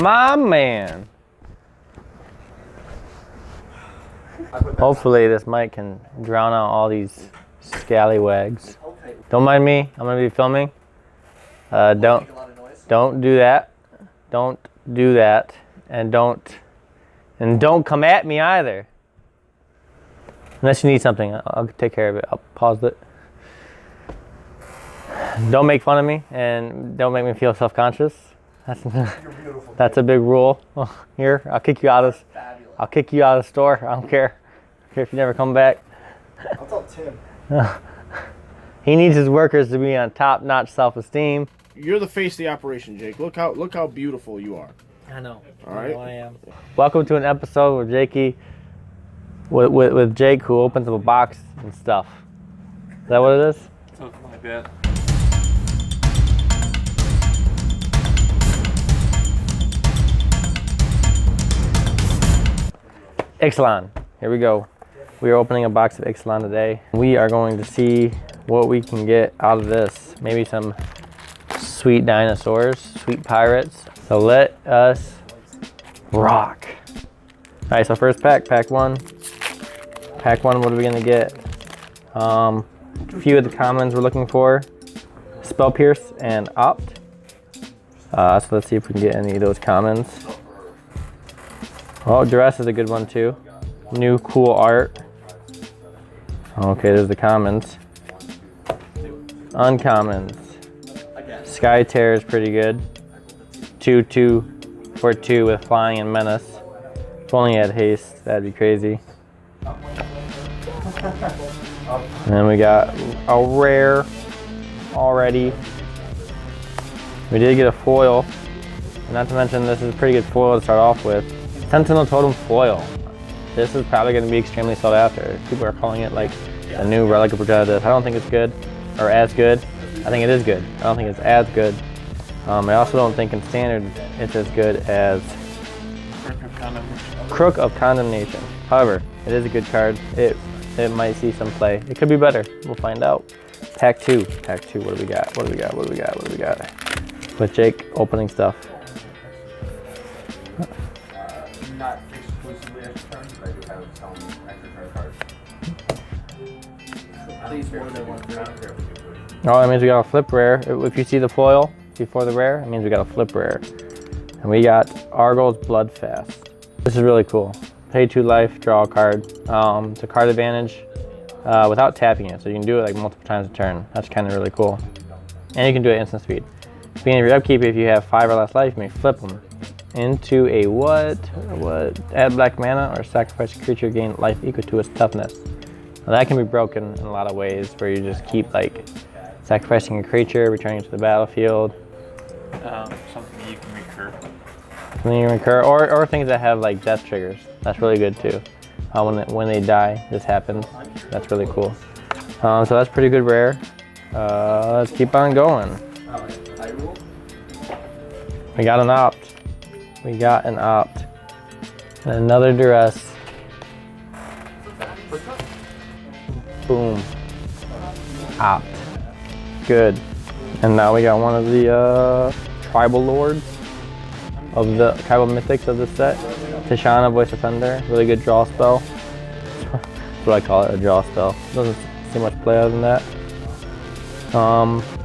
My man. Hopefully this mic can drown out all these scallywags. Don't mind me. I'm gonna be filming. Don't do that. Don't do that. And don't come at me either. Unless you need something, I'll take care of it. I'll pause it. Don't make fun of me and don't make me feel self-conscious. That's a big rule here. I'll kick you out of the store. I don't care. If you never come back. I'll tell Tim. He needs his workers to be on top-notch self-esteem. You're the face of the operation, Jake. Look how beautiful you are. I know. All right. I am. Welcome to an episode with Jakey, with Jake, who opens up a box and stuff. Is that what it is? Something like that. Ixalan. Here we go. We are opening a box of Ixalan today. We are going to see what we can get out of this. Maybe some sweet dinosaurs, sweet pirates. So let us rock. All right, so first pack one. Pack one, what are we gonna get? A few of the commons we're looking for. Spell Pierce and Opt. So let's see if we can get any of those commons. Oh, Duress is a good one too. New cool art. Okay, there's the commons. Uncommons. Sky Terror is pretty good. 2/2 for 2 with Flying and Menace. If only had haste, that'd be crazy. And then we got a rare already. We did get a foil. And not to mention, this is a pretty good foil to start off with. Sentinel Totem foil. This is probably going to be extremely sought after. People are calling it like a new relic of Progenitus. I don't think it's good or as good. I think it is good. I don't think it's as good. I also don't think in standard it's as good as Crook of Condemnation. However, it is a good card. It might see some play. It could be better. We'll find out. Pack 2. Pack 2. What do we got? What do we got? What do we got? What do we got? With Jake opening stuff. Not exclusively extra cards, but I do have some extra cards. Please, more than one round. Oh, that means we got a flip rare. If you see the foil before the rare, it means we got a flip rare. And we got Argos Bloodfast. This is really cool. Pay 2 life, draw a card. It's a card advantage without tapping it, so you can do it like multiple times a turn. That's kind of really cool. And you can do it instant speed. Beginning of your upkeep, if you have 5 or less life, you may flip them into a what? Add black mana or sacrifice a creature, gain life equal to its toughness. Now that can be broken in a lot of ways, where you just keep like sacrificing a creature, returning it to the battlefield. Something you can recur. Something you can recur, or things that have like death triggers. That's really good too. When they die, this happens. That's really cool. So that's pretty good rare. Let's keep on going. We got an Opt. We got an Opt. And another Duress. Boom. Opt. Good. And now we got one of the tribal lords of the tribal mythics of the set. Tishana, Voice Offender. Really good draw spell. That's what I call it, a draw spell. Doesn't see much play other than that.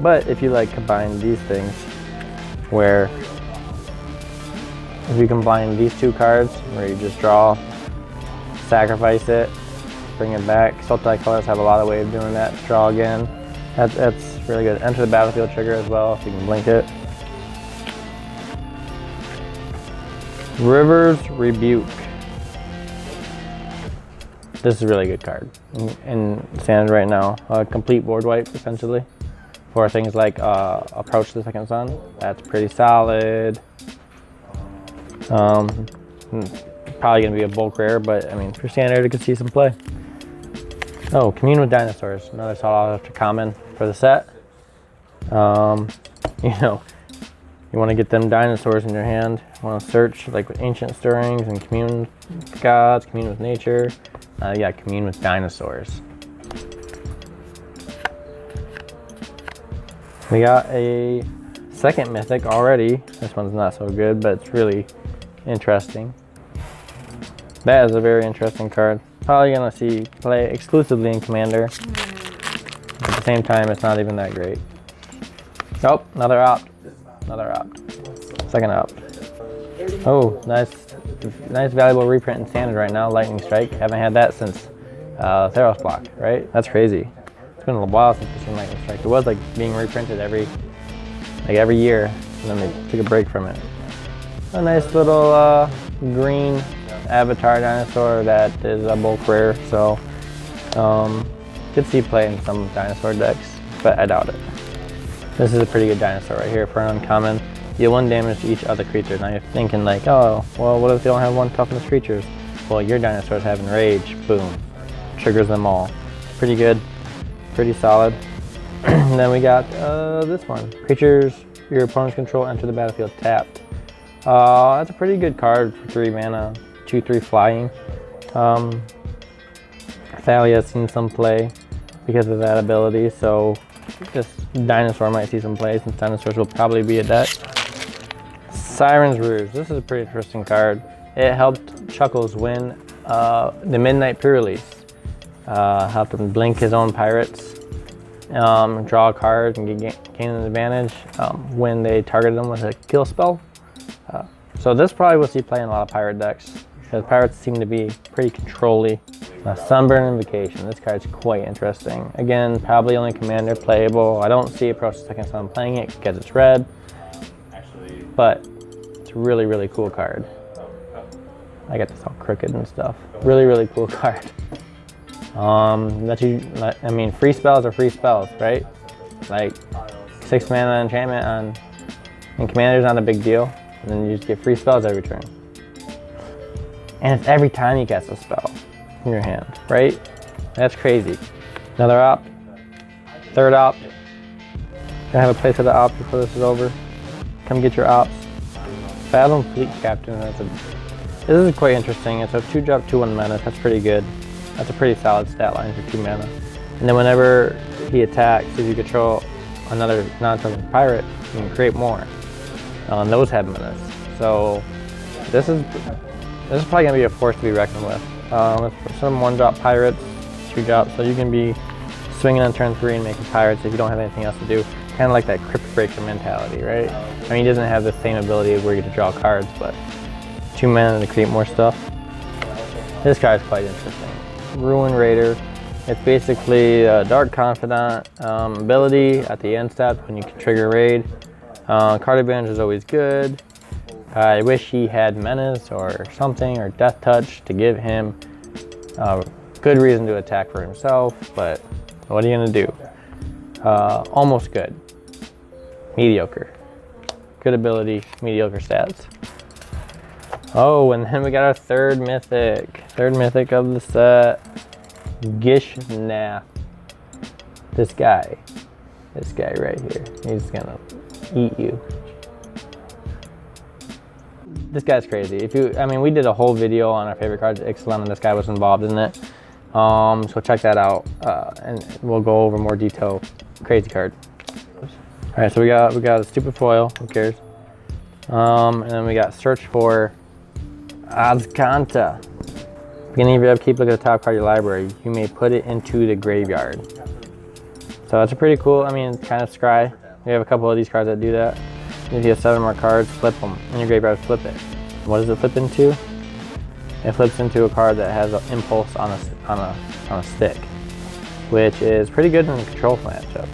But if you like combine these things, where if you combine these 2 cards, where you just draw, sacrifice it, bring it back. Sultai colors have a lot of ways of doing that. Draw again. That's really good. Enter the battlefield trigger as well, if you can blink it. River's Rebuke. This is a really good card in standard right now. Complete board wipe, essentially, for things like Approach to the Second Sun. That's pretty solid. Probably going to be a bulk rare, but I mean, for standard, it could see some play. Oh, Commune with Dinosaurs. Another sought after common for the set. You know, you want to get them dinosaurs in your hand. You want to search like with Ancient Stirrings and Commune with Gods, Commune with Nature. Yeah, Commune with Dinosaurs. We got a second mythic already. This one's not so good, but it's really interesting. That is a very interesting card. Probably gonna see play exclusively in Commander. At the same time, it's not even that great. Nope, another opt. Another opt. Second opt. Oh, nice valuable reprint in Standard right now. Lightning Strike. Haven't had that since Theros block, right? That's crazy. It's been a while since we've seen Lightning Strike. It was like being reprinted every year, and then they took a break from it. A nice little green avatar dinosaur that is a bulk rare, so could see play in some dinosaur decks, but I doubt it. This is a pretty good dinosaur right here for an uncommon. Deal 1 damage to each other creature. Now you're thinking like, oh, well, what if they don't have 1 toughness creatures? Well, your dinosaurs have enrage. Boom. Triggers them all. Pretty good. Pretty solid. And then we got this one. Creatures your opponent's control enter the battlefield tapped. That's a pretty good card for 3 mana, 2/3 flying. Thalia's seen some play because of that ability, so this dinosaur might see some play since dinosaurs will probably be a deck. Siren's Rouge. This is a pretty interesting card. It helped Chuckles win the Midnight pre-release. Helped him blink his own pirates, draw a card and gain an advantage when they targeted them with a kill spell. So this probably will see play in a lot of pirate decks because pirates seem to be pretty control-y. Sunburn Invocation. This card's quite interesting. Again, probably only Commander playable. I don't see Approach the Second Sun playing it because it's red, but it's a really, really cool card. I got this all crooked and stuff. Really, really cool card. Free spells are free spells, right? Like 6 mana enchantment in Commander's not a big deal. And then you just get free spells every turn. And it's every time you cast a spell in your hand, right? That's crazy. Another opt. Third opt. Gonna have a play for the opt before this is over. Come get your opts. Fathom Fleet Captain. This is quite interesting. It's a 2-drop, 2/1 mana. That's pretty good. That's a pretty solid stat line for 2 mana. And then whenever he attacks, if you control another non-token pirate, you can create more. And those have menace. So this is probably gonna be a force to be reckoned with. Let's put some 1-drop pirates, 2-drop, so you can be swinging on turn 3 and making pirates if you don't have anything else to do. Kind of like that Crypt Breaker mentality, right? I mean, he doesn't have the same ability where you get to draw cards, but 2 mana to create more stuff. This card is quite interesting. Ruin Raider. It's basically a Dark Confidant ability at the end step when you can trigger raid. Card advantage is always good. I wish he had menace or something, or death touch to give him a good reason to attack for himself, but what are you gonna do? Almost good. Mediocre. Good ability, mediocre stats. Oh, and then we got our third mythic. Third mythic of the set. Gishnaf. This guy right here. He's gonna eat you. This guy's crazy. We did a whole video on our favorite cards, Ixalan, and this guy was involved in it. So check that out, and we'll go over more detail. Crazy card. All right, so we got a stupid foil. Who cares? And then we got search for Azcanta. Beginning of your upkeep, look at the top card of your library. You may put it into the graveyard. So that's a pretty cool. It's kind of scry. We have a couple of these cards that do that. If you have 7 more cards, flip them. In your graveyard, flip it. What does it flip into? It flips into a card that has an impulse on a stick, which is pretty good in a control matchup.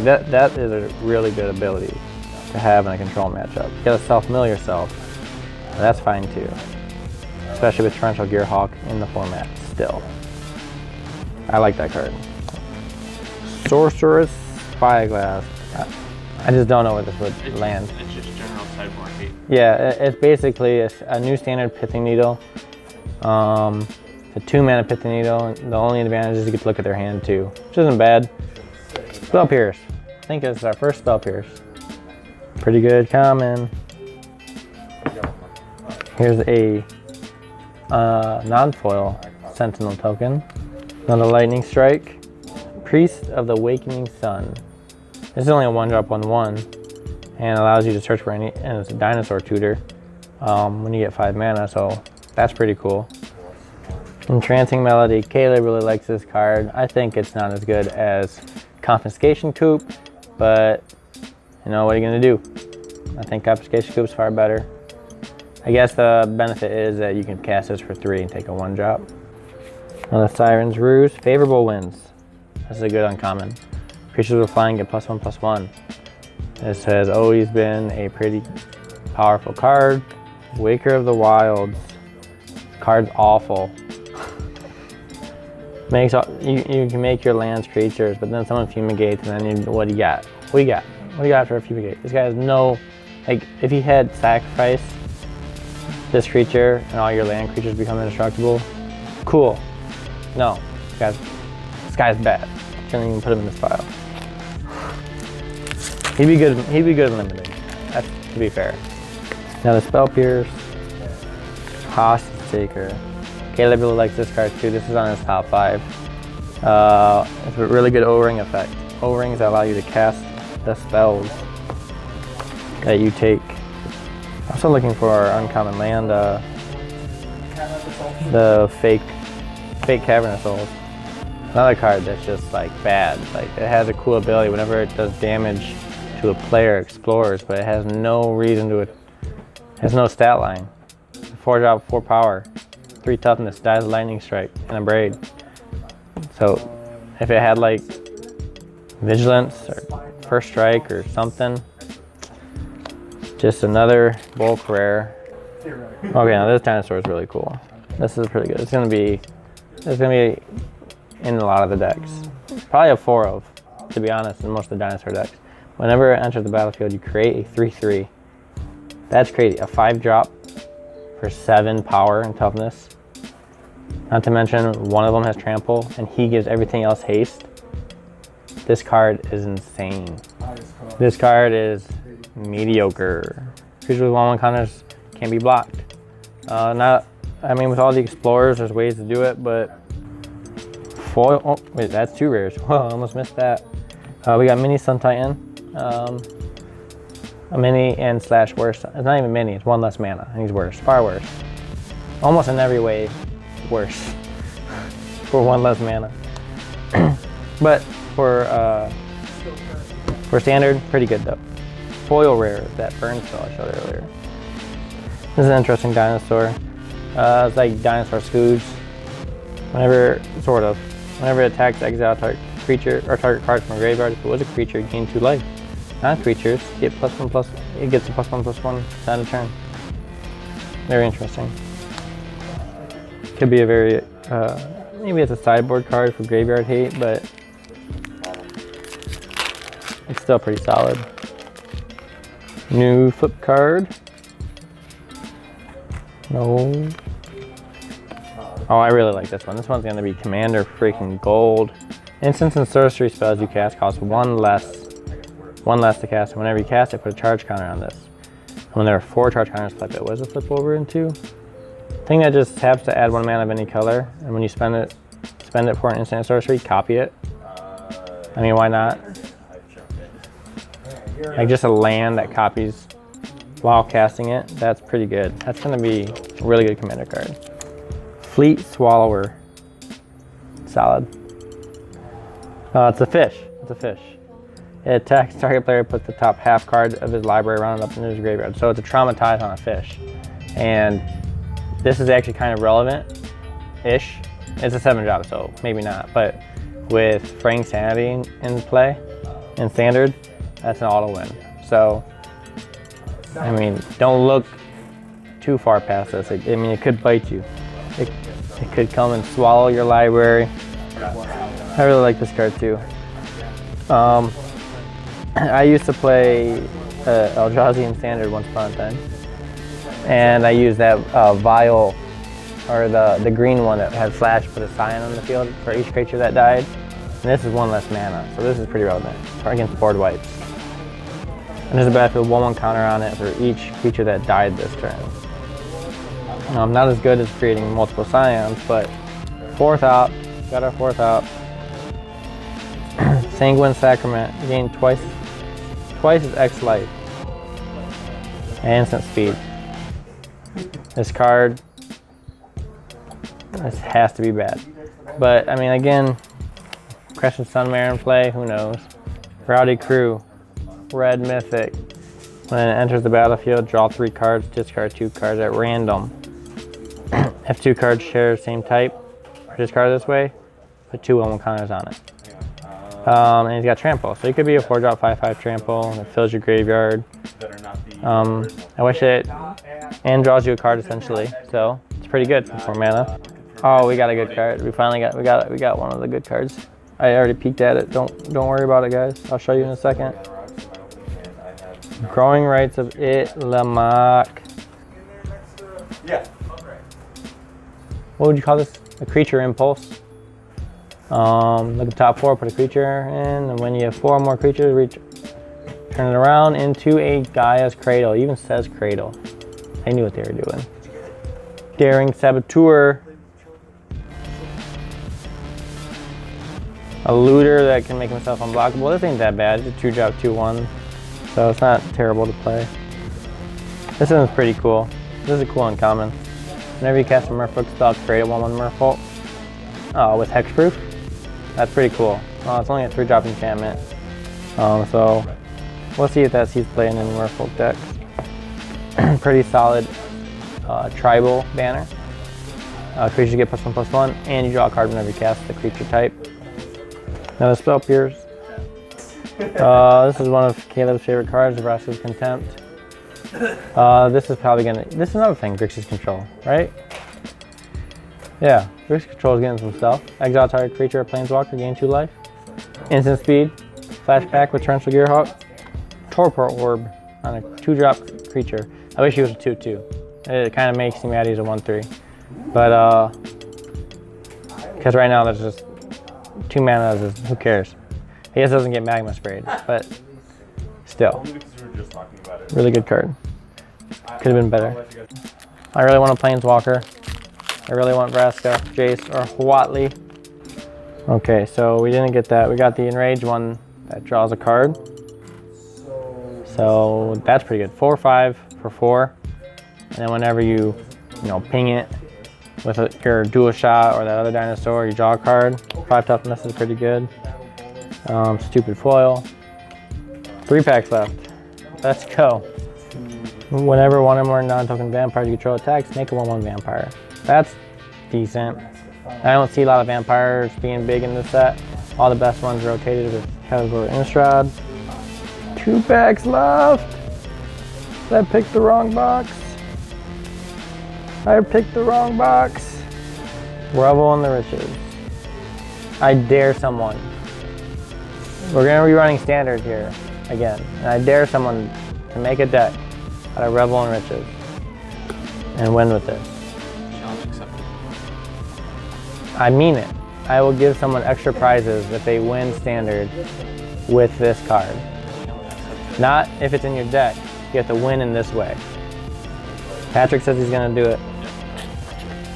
That is a really good ability to have in a control matchup. You gotta self-mill yourself. That's fine too, especially with Torrential Gearhawk in the format still. I like that card. Sorceress Spyglass. I just don't know where this would land. It's just general sideboard hate. Yeah, it's basically a new standard Pithing Needle. It's a 2-mana Pithing Needle. And the only advantage is you get to look at their hand too, which isn't bad. Spell Pierce. I think it's our first Spell Pierce. Pretty good common. Here's a non-foil Sentinel token. Another Lightning Strike. Priest of the Awakening Sun. This is only a 1-drop 1/1. and allows you to search for any, and it's a dinosaur tutor when you get 5 mana, so that's pretty cool. Entrancing Melody. Kayla really likes this card. I think it's not as good as Confiscation Coup, but you know, what are you gonna do? I think Confiscation Coup is far better. I guess the benefit is that you can cast this for 3 and take a 1-drop. Another Siren's Ruse. Favorable Winds. This is a good uncommon. Creatures with flying get +1/+1. This has always been a pretty powerful card. Waker of the Wilds. Card's awful. You can make your lands creatures, but then someone fumigates, and then what do you got? What do you got? What do you got after a fumigate? This guy has no, like, if he had sacrifice this creature and all your land creatures become indestructible, cool. No, this guy's bad. Can't even put him in this file. He'd be good in limited. That's to be fair. Now the Spell Pierce, Hostage Taker. Caleb really likes this card too. This is on his top 5. It's a really good O-ring effect. O-rings allow you to cast the spells that you take. Also looking for uncommon land, the fake Cavernous Souls. Another card that's just like bad. Like, it has a cool ability whenever it does damage to a player, explores, but it has no reason to it. Has no stat line. 4-drop, 4 power, 3 toughness, dies a lightning strike, and a braid. So if it had like vigilance or first strike or something, just another bulk rare. Okay, now this dinosaur is really cool. This is pretty good. It's gonna be in a lot of the decks. Probably a 4 of, to be honest, in most of the dinosaur decks. Whenever it enters the battlefield, you create a 3/3. That's crazy. A 5-drop for 7 power and toughness. Not to mention, one of them has trample, and he gives everything else haste. This card is insane. This card is mediocre. Creatures with 1/1 counters can't be blocked. I mean, with all the explorers, there's ways to do it, but foil. Oh, wait, that's 2 rares. Whoa, I almost missed that. We got Mini Sun Titan, a mini and / worse. It's not even mini. It's 1 less mana, and he's worse, far worse. Almost in every way, worse for 1 less mana. But for standard, pretty good though. Foil rare, that burn spell I showed earlier. This is an interesting dinosaur. It's like Dinosaur Scooge. Whenever it attacks, exile target creature or target card from a graveyard. If it was a creature, gain 2 life. Non-creatures get +1/+. It gets a +1/+1 at a turn. Very interesting. Could be a very maybe it's a sideboard card for graveyard hate, but it's still pretty solid. New flip card. No. Oh, I really like this one. This one's gonna be Commander freaking Gold. Instants and sorcery spells you cast cost 1 less to cast, and whenever you cast it, put a charge counter on this. And when there are 4 charge counters, flip it. What does it flip over into? Thing that just taps to add 1 mana of any color, and when you spend it for an instant sorcery, copy it. I mean, why not? Like just a land that copies while casting it. That's pretty good. That's gonna be a really good commander card. Fleet Swallower. Solid. It's a fish. It's a fish. It attacks target player, puts the top half card of his library rounded up into his graveyard. So it's a Traumatize on a fish. And this is actually kind of relevant-ish. It's a 7-drop, so maybe not. But with Fraying Sanity in play, in standard, that's an auto win. So, I mean, don't look too far past this. I mean, it could bite you. It could come and swallow your library. I really like this card too. I used to play Eldrazi in standard once upon a time, and I used that vial, or the green one that had flash, put a scion on the field for each creature that died. And this is 1 less mana, so this is pretty relevant against board wipes. And there's a battlefield 1/1 counter on it for each creature that died this turn. Not as good as creating multiple scions, but 4th op, got our 4th op. Sanguine Sacrament, gain twice as X life. and instant speed. This card, this has to be bad. But I mean, again, Crescent Sunmare in play, who knows? Rowdy Crew, red mythic. When it enters the battlefield, draw 3 cards, discard 2 cards at random. If 2 cards share the same type, or discard this way, put 2 1/1 counters on it. And he's got trample, so he could be a 4-drop 5/5 trample, and it fills your graveyard. I wish it, and draws you a card essentially, so it's pretty good for 4 mana. Oh, we got a good card. We finally got one of the good cards. I already peeked at it. Don't worry about it, guys. I'll show you in a second. Growing Rights of Ixalan. Yeah. What would you call this? A creature impulse. Look at the top 4, put a creature in, and when you have 4 more creatures, turn it around into a Gaia's Cradle. It even says Cradle. They knew what they were doing. Daring Saboteur. A looter that can make himself unblockable. This ain't that bad. It's a 2-drop 2/1, so it's not terrible to play. This one's pretty cool. This is a cool uncommon. Whenever you cast a Merfolk spell, create a 1/1 Merfolk. Oh, with hexproof. That's pretty cool. Oh, it's only a 3-drop enchantment. So we'll see if he's playing in Merfolk decks. Pretty solid tribal banner. Creatures get +1/+1, and you draw a card whenever you cast the creature type. Now the Spell Pierce. This is one of Caleb's favorite cards, Grixis Contempt. This is another thing, Grixis Control, right? Yeah, Grixis Control is getting some stuff. Exile target creature or planeswalker, gain 2 life. Instant speed, flashback with Torrential Gearhawk. Torpor Orb on a 2-drop creature. I wish he was a 2/2. It kind of makes me mad he's a 1/3. But, because right now there's just 2 mana, who cares? He just doesn't get magma sprayed, but still. Really good card. Could have been better. I really want a Planeswalker. I really want Vraska, Jace, or Huatli. Okay, so we didn't get that. We got the Enraged one that draws a card. So that's pretty good. 4/5 for 4. And then whenever you ping it with your dual shot or that other dinosaur, you draw a card. 5 toughness is pretty good. Stupid foil. 3 packs left. Let's go. Whenever one or more non-token vampires you control attacks, make a 1/1 vampire. That's decent. I don't see a lot of vampires being big in this set. All the best ones rotated with Category Innistrad. 2 packs left. I picked the wrong box. Revel in the Riches. I dare someone. We're going to be running standard here again. And I dare someone to make a deck out of Revel in Riches and win with this. Challenge accepted. I mean it. I will give someone extra prizes if they win standard with this card. Not if it's in your deck. You have to win in this way. Patrick says he's going to do it.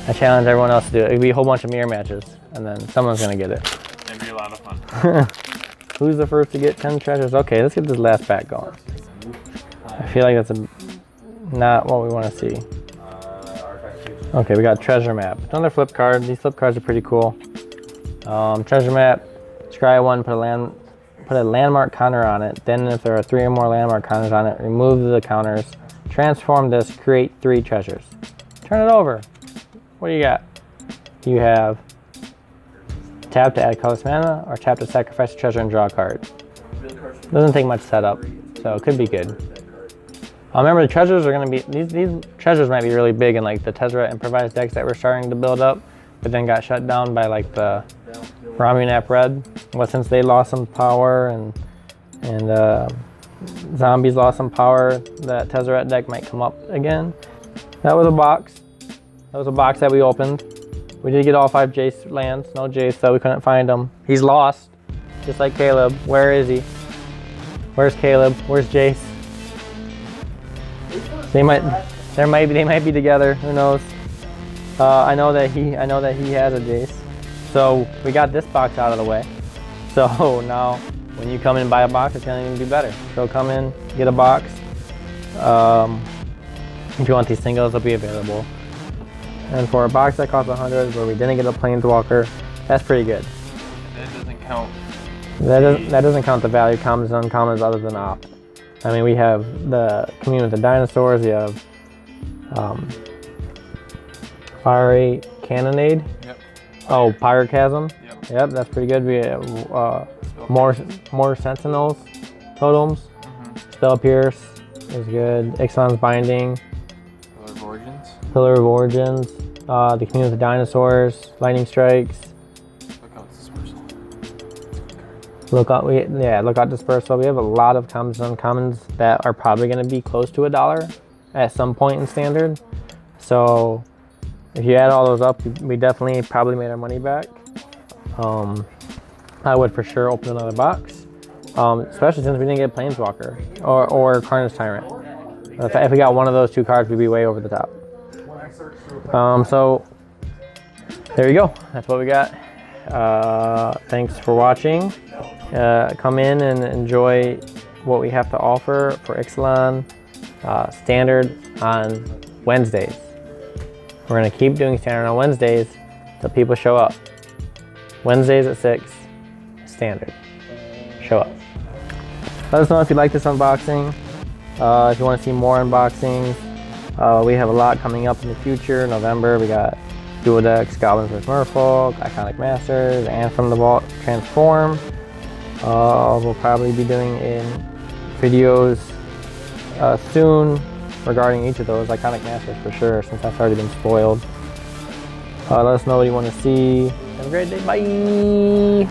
I challenge everyone else to do it. It'll be a whole bunch of mirror matches, and then someone's going to get it. It'd be a lot of fun. Who's the first to get 10 treasures? Okay, let's get this last pack going. I feel like that's not what we want to see. Okay, we got Treasure Map. Another flip card. These flip cards are pretty cool. Treasure Map. Scry 1, put a landmark counter on it. Then if there are 3 or more landmark counters on it, remove the counters. Transform this, create 3 treasures. Turn it over. What do you got? You have tap to add colorless mana, or tap to sacrifice a treasure and draw a card. Doesn't take much setup, so it could be good. Remember, the treasures are going to be, these treasures might be really big in like the Tezzeret improvised decks that we're starting to build up, but then got shut down by like the Ramunap Red. Well, since they lost some power and zombies lost some power, that Tezzeret deck might come up again. That was a box. That was a box that we opened. We did get all 5 Jace lands. No Jace, so we couldn't find him. He's lost, just like Caleb. Where is he? Where's Caleb? Where's Jace? They might be together. Who knows? I know that he has a Jace. So we got this box out of the way. So now when you come in and buy a box, it's gonna even be better. So come in, get a box. If you want these singles, they'll be available. And for a box that costs 100, where we didn't get a planeswalker, that's pretty good. That doesn't count. That doesn't count the value commons and uncommons other than opt. I mean, we have the Communion with the Dinosaurs. We have Fiery Cannonade. Yep. Oh, Pyroclasm. Yep. Yep, that's pretty good. We have more Sentinels totems. Spell Pierce is good. Ixalan's Binding. Pillar of Origins. Pillar of Origins. The Communion with the Dinosaurs. Lightning Strikes. Look out, Dispersal. Look out Dispersal. We have a lot of commons and uncommons that are probably going to be close to $1 at some point in Standard. So if you add all those up, we definitely probably made our money back. I would for sure open another box, especially since we didn't get Planeswalker or Carnage Tyrant. If we got one of those two cards, we'd be way over the top. So there you go. That's what we got. Thanks for watching. Come in and enjoy what we have to offer for Ixalan Standard on Wednesdays. We're going to keep doing Standard on Wednesdays till people show up. Wednesdays at 6, Standard. Show up. Let us know if you like this unboxing. If you want to see more unboxings, we have a lot coming up in the future. November, we got Dual Decks, Goblins vs. Merfolk, Iconic Masters, and From the Vault Transform. We'll probably be doing videos soon regarding each of those. Iconic Masters for sure, since that's already been spoiled. Let us know what you want to see. Have a great day. Bye.